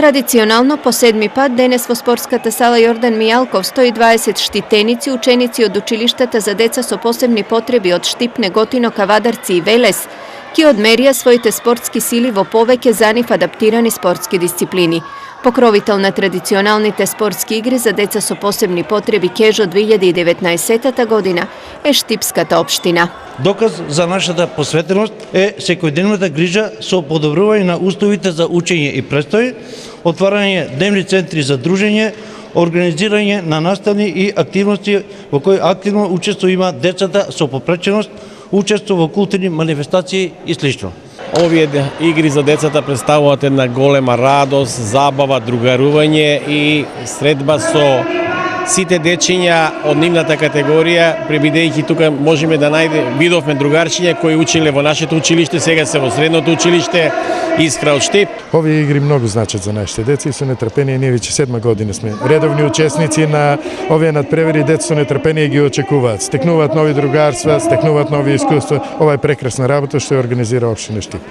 Традиционално по седми пат денес во спортската сала Јордан Мијалков 120 штитеници, ученици од училиштата за деца со посебни потреби од Штип, Неготино, Кавадарци и Велес ќе одмерија своите спортски сили во повеќе за нив адаптирани спортски дисциплини. Покровител на традиционалните спортски игри за деца со посебни потреби Кежо 2019 година е Штипската општина. Доказ за нашата посветеност е секојдневната грижа со подобрување на условите за учење и престој, отварање дневни центри за дружење, организирање на наставни и активности во кои активно учество има децата со попреченост, учество во културни манифестации и слично. Овие игри за децата представуваат една голема радост, забава, другарување и средба со сите дечиња од нивната категорија, пребидејќи тука можеме да видовме другарчиња кои учеле во нашето училиште, сега се во средното училиште Искра од Штип. Овие игри многу значат за нашите деца и со нетрпение ние веќе 7 година сме редовни учесници на овие надпревари. Деца со нетрпение ги очекуваат, стекнуваат нови другарства, стекнуваат нови искуства. Ова е прекрасна работа што ја организира општина Штип.